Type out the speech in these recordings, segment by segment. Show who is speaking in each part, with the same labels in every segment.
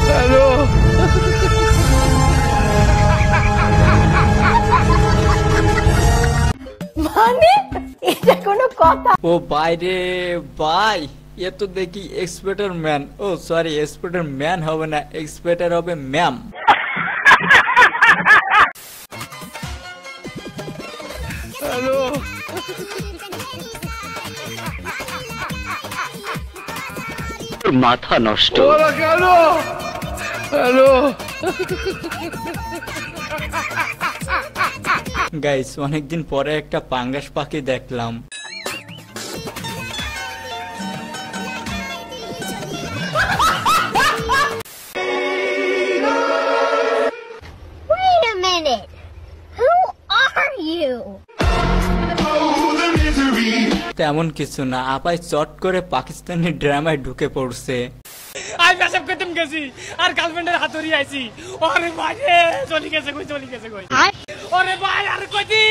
Speaker 1: Hello
Speaker 2: মানে এটা কোনো কথা?
Speaker 1: ও বাইরে ভাই, এ তো দেখি এক্সপেক্টার ম্যান। ও সরি, এক্সপেক্টার ম্যান হবে না, এক্সপেক্টার হবে ম্যাম। হ্যালো
Speaker 3: মাথা নষ্ট।
Speaker 1: হ্যালো হ্যালো গাইস, অনেকদিন পরে একটা পাঙ্গাস পাখি দেখলাম।
Speaker 2: Wait a minute. Who are you?
Speaker 1: তেমন কিছু না, আপাই চট করে পাকিস্তানি ড্রামায় ঢুকে পড়ছে।
Speaker 4: আই পেশাব করতেম গেছি আর গার্লফ্রেন্ডের হাতুড়ি আইছি। ওরে ভাই রে, চলে গেছে কই। ওরে ভাই আর কইছি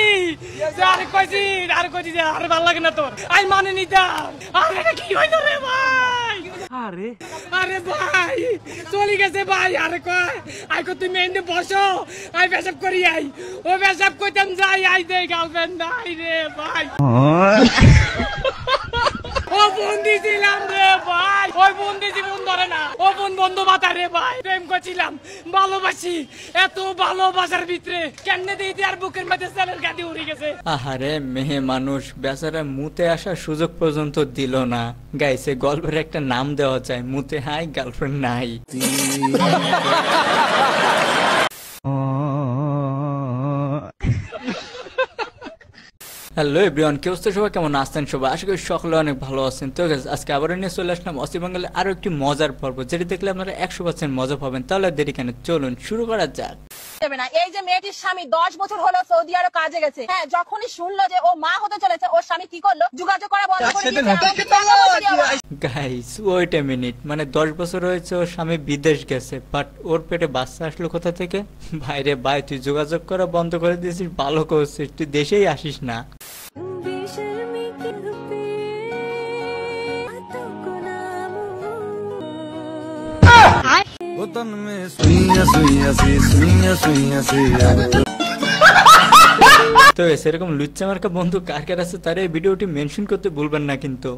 Speaker 4: যে আর ভালো লাগে না তোর, আই মানে নিতাম। আরে এটা কি হইলো রে ভাই? আরে ভাই চলে গেছে ভাই। আরে কই আই কো তুমি এনে বসো, আই পেশাব করি আই। ও পেশাব করতেম যাই, আই দে গার্লফ্রেন্ড নাই রে ভাই। ও বন্দি ছিলাম রে ভাই, ওই বন্দি জীবন ধরে না। ও বন্ধু বাতা রে ভাই, প্রেম করছিলাম, ভালোবাসি। এত ভালোবাসার ভিতরে কেমনে দিতে আর বুকের মধ্যে সেলের গাদি উড়ে গেছে।
Speaker 1: আহারে মেয়ে মানুষ, বেচারা মুতে আসার সুযোগ পর্যন্ত দিল না। গাইছে গল্পের একটা নাম দেওয়া যায়, মুতে হাই গার্লফ্রেন্ড নাই। হ্যালো এভরিওয়ান, কি অবস্থা সবাই, কেমন আছেন সবাই? আশা করি সকলে অনেক ভালো আছেন। তো আজকে আবার নিয়ে চলে আসলাম অসি বাঙালি আরো একটি মজার পর্ব, যেটি দেখলে আপনারা 100% মজা পাবেন। তাহলে দেরি কেন, চলুন শুরু করা যাক।
Speaker 5: এই যে মেয়েটির স্বামী 10 বছর হলো সৌদি আরব কাজে গেছে। হ্যাঁ, যখনই শুনলো যে ও মা হতে চলেছে, ওর স্বামী কি করলো? যোগাযোগ করা বন্ধ করে দিয়েছে।
Speaker 1: গাইস ওয়েট এ মিনিট, মানে 10 বছর হয়েছে ওর স্বামী বিদেশ গেছে, বাট ওর পেটে বাচ্চা আসলো কোথা থেকে? ভাইরে ভাই, তুই যোগাযোগ করা বন্ধ করে দিয়েছিস, ভালো করছিস, তুই দেশেই আসিস না। তো সেরকম লুচ্চা মার্কা বন্ধু কার কার আছে তার এই ভিডিওটি মেনশন করতে ভুলবেন না কিন্তু।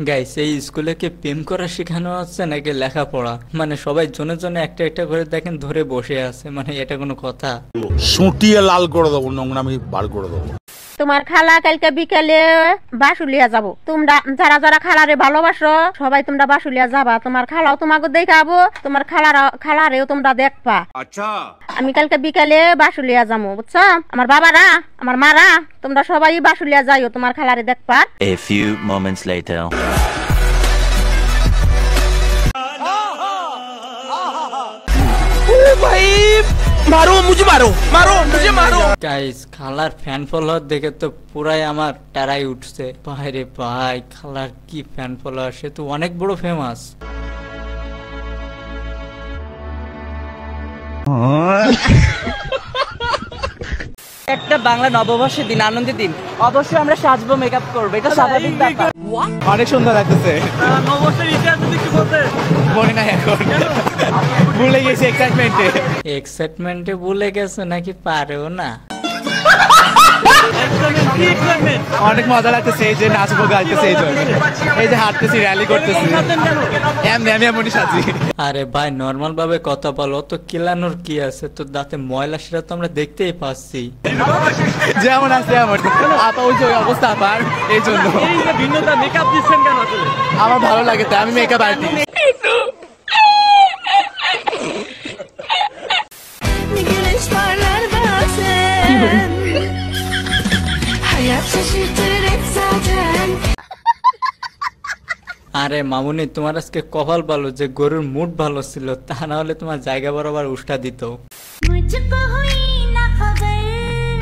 Speaker 1: গাইস, এই স্কুলে কি প্রেম করা শেখানো হচ্ছে নাকি লেখাপড়া? মানে সবাই জনে জনে একটা একটা করে দেখেন ধরে বসে আছে, মানে এটা কোনো কথা?
Speaker 6: সুটিয়ে লাল করে দেবো, নোংরামি বার করে দেবো।
Speaker 7: তোমার খালা কালকে বিকেলে বাসুলিয়া যাব। তোমরা যারা যারা খালারে ভালোবাসো সবাই তোমরা বাসুলিয়া যাবা। তোমার খালাও তোমাকে দেখাবো, তোমার খালারেও তোমরা দেখবা। আচ্ছা, আমি কালকে বিকেলে বাসুলিয়া যাবো, বুঝছো? আমার বাবারা, আমার মারা, তোমরা সবাই বাসুলিয়া যাইও, তোমার খালারে দেখবা।
Speaker 3: A few moments later.
Speaker 4: ভাই মারো।
Speaker 1: গাইস, খালার ফ্যান ফলোয়ার দেখে তো পুরাই আমার টারাই উঠছে। ভাইরে ভাই, খালার কি ফ্যান ফলোয়ার, সে তো অনেক বড় ফেমাস।
Speaker 8: একটা বাংলা নববর্ষের দিন, আনন্দের দিন, অবশ্যই আমরা সাজবো, মেকআপ করবো, এটা স্বাভাবিক ব্যাপার।
Speaker 6: অনেক সুন্দর লাগতেছে।
Speaker 8: নববর্ষের ইতিহাস যদি কিছু বলতে
Speaker 6: মনে নাই এখন, ভুলে গেছি
Speaker 1: এক্সাইটমেন্টে ভুলে গেছে নাকি পারেও না?
Speaker 6: অনেক মজা লাগতেছে, এই যে নাচবো গাইতেছে, এই যে হাঁটতেছি, র্যালি করতেছি, এমনি সাজি।
Speaker 1: আরে ভাই নরমাল ভাবে কথা বলো, তো কিলানোর কি আছে? তো দাঁতে ময়লা সেটা তো আমরা দেখতেই পাচ্ছি।
Speaker 6: যেমন আছে এমন আপা, ওই যে অবস্থা আপার, এই জন্য
Speaker 8: ভিন্নতা। মেকআপ দিচ্ছেন কেন? আসলে
Speaker 6: আমার ভালো লাগে, তাই আমি মেকআপ আর্টিস্ট।
Speaker 1: আরে মামুনি, তোমার আজকে কপাল ভালো যে গরুর মুড ভালো ছিল, তা না হলে তোমার জায়গা বরাবর উষ্টা দিত।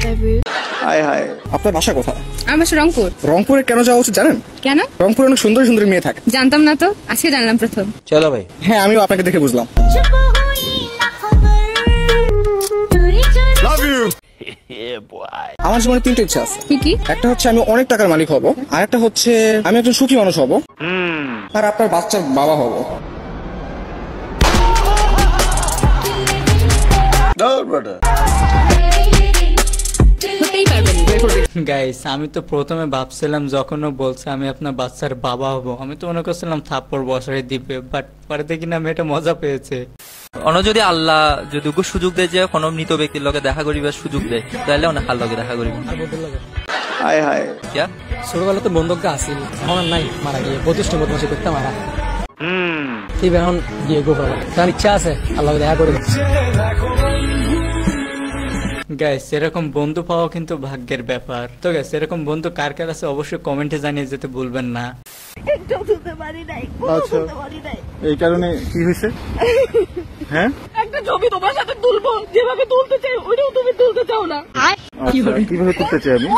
Speaker 6: হায় হায়, আপনার বাসা কোথায়?
Speaker 9: আমার বাসা রংপুর।
Speaker 6: রংপুরে কেন যাওয়া উচিত জানেন?
Speaker 9: কেন?
Speaker 6: রংপুরে অনেক সুন্দর সুন্দর মেয়ে থাকে।
Speaker 9: জানতাম না তো, আজকে জানলাম প্রথম।
Speaker 6: চলো ভাই। হ্যাঁ, আমিও আপনাকে দেখে বুঝলাম। আমার জীবনে 3টা ইচ্ছা আছে।
Speaker 9: কি?
Speaker 6: একটা হচ্ছে আমি অনেক টাকার মালিক হব, আর একটা হচ্ছে আমি একজন সুখী মানুষ হব, আর আপনার বাচ্চার বাবা হব।
Speaker 1: গাইস, আমি তো প্রথমে ভাবছিলাম যখন ও বলছে আমি আপনার বাচ্চার বাবা হব, আমি তো মনে করছিলাম থাপ্পড় বসাই দিবে, বাট পরে দেখি না মেয়েটা মজা পেয়েছে।
Speaker 8: অন্য যদি আল্লাহ যদি ওকে সুযোগ দেয় যে কোনো মৃত ব্যক্তির লগে দেখা করিবার সুযোগ দেয়, তাহলে অনেক হার লগে দেখা করিব।
Speaker 6: হায় হায়,
Speaker 8: কিয়া
Speaker 4: ছোটবেলা তো বন্ধুকে আসিল, আমার নাই মারা গিয়ে 32 বছর করতে মারা। ঠিক এখন গিয়ে গো করবো, তার ইচ্ছা আছে আল্লাহ দেখা করে।
Speaker 1: গাইস, এরকম বন্ধু পাওয়া কিন্তু ভাগ্যের ব্যাপার। তো গাইস, এরকম বন্ধু কার কার আছে অবশ্যই কমেন্টে জানিয়ে যেতে ভুলবেন না।
Speaker 6: আচ্ছা, এই কারণে কি হয়েছে? হ্যাঁ,
Speaker 5: একটা ছবি তোমার সাথে তুলবো, যেভাবে তুলতে চাই ওইটাও তুমি তুলতে চাও না।
Speaker 6: কিভাবে তুলতে চাই আমি?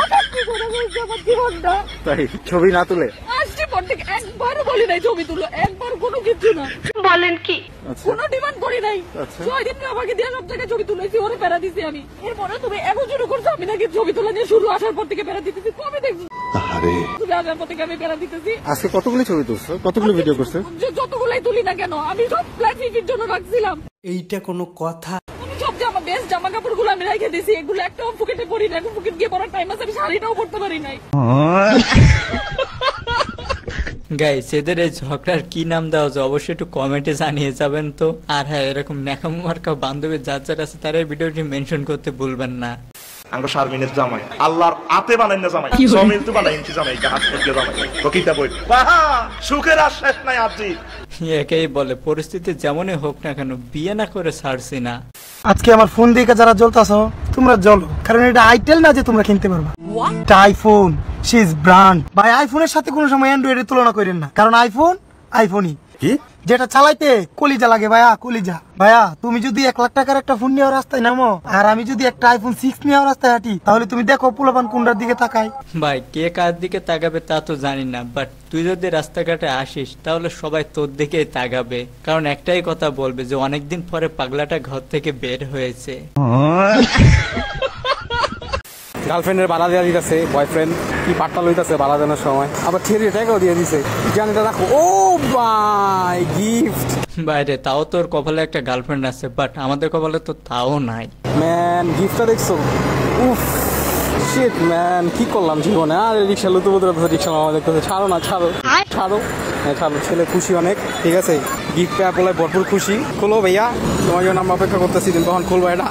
Speaker 6: তাই ছবি না তুলে
Speaker 5: আসছি পর থেকে একবারও বলি নাই ছবি তুলো, একবার কোনো কিছু না। বলেন কি? কোনো ডিমান্ড করি নাই। 6 দিন আমাকে দিয়ে সব জায়গায় ছবি তুলেছি, ওরে প্যারা দিছি আমি। এরপরে তুমি এখন শুরু করছো আমি নাকি ছবি তোলা নিয়ে শুরু, আসার পর থেকে প্যারা দিতেছি। কবে দেখছো? তুমি আসার পর থেকে আমি প্যারা দিতেছি।
Speaker 6: আজকে কতগুলো ছবি তুলছো, কতগুলো ভিডিও করছো?
Speaker 5: যতগুলাই তুলি না কেন, আমি সব ফ্ল্যাট ফিটির জন্য রাখছিলাম।
Speaker 4: এইটা কোনো কথা?
Speaker 5: সব বেস্ট জামা কাপড় গুলো আমি রেখে দিয়েছি, এগুলো একটাও পকেটে পরি না। এখন পকেট গিয়ে পরার টাইম আছে, আমি শাড়িটাও পরতে পারি নাই।
Speaker 1: গাইস, এদের এই ঝগড়ার কি নাম দেওয়া যায় অবশ্যই একটু কমেন্টে জানিয়ে যাবেন তো। আর হ্যাঁ, এরকম ন্যাকামো মার্কা বান্ধবী যার যার আছে তারা এই ভিডিওটি মেনশন করতে ভুলবেন না।
Speaker 10: আঙ্গো শারমিনের জামাই আল্লাহর আতে বানাই না জামাই, জমিন তো বানাই ইনকি জামাই, হাত থেকে জামাই তো কিটা বই বাহা সুখের আর শেষ নাই। আজি
Speaker 1: একেই বলে পরিস্থিতি যেমনই হোক না কেন বিয়ে না করে ছাড়ছি না।
Speaker 4: আজকে আমার ফোন দেখে যারা জ্বলতাছো তোমরা জ্বলো, কারণ এটা আইটেল না যে তোমরা কিনতে পারবা। এটা আইফোন, শি ইজ ব্র্যান্ড। ভাই, আইফোনের সাথে কোনো সময় অ্যান্ড্রয়েডের তুলনা করেন না, কারণ আইফোন আইফোনই। কি যেটা চালাইতে কলিজা লাগে ভাইয়া, কলিজা। ভাইয়া, তুমি যদি 1 লাখ টাকার একটা ফোন নিয়ে রাস্তায় নামো, আর আমি যদি একটা আইফোন 6 নিয়ে রাস্তায় হাঁটি, তাহলে তুমি দেখো পোলাপান কোনটার দিকে তাকায়।
Speaker 1: ভাই, কে কার দিকে তাকাবে তা তো জানি না, বাট তুই যদি রাস্তাঘাটে আসিস তাহলে সবাই তোর দিকেই তাকাবে, কারণ একটাই কথা বলবে যে অনেকদিন পরে পাগলাটা ঘর থেকে বের হয়েছে।
Speaker 11: গার্লফ্রেন্ডের বাধা দেওয়া দিতেছে, বয়ফ্রেন্ড কি পাট্টা লইতেছে বাধা দেওয়ার সময়, আবার ছেড়ে এটাকেও দিয়ে দিছে। জানিটা রাখো, ও বাই গিফট।
Speaker 1: বাইরে তাও তোর কপালে একটা গার্লফ্রেন্ড আছে, বাট আমাদের কপালে তো তাও নাই।
Speaker 11: ম্যান, গিফটটা দেখছো? উফ শিট ম্যান, কি করলাম জীবনে। আর রিক্সা লুতো বুতো রিক্সা মামা দেখতেছে, ছাড়ো না, ছাড়ো ছাড়ো। হ্যাঁ ছাড়ো, ছেলে খুশি অনেক, ঠিক আছে। গিফট পেয়ে বলে ভরপুর খুশি। খোলো ভাইয়া, তোমার জন্য আমরা অপেক্ষা করতেছি, তখন খুলবো এটা।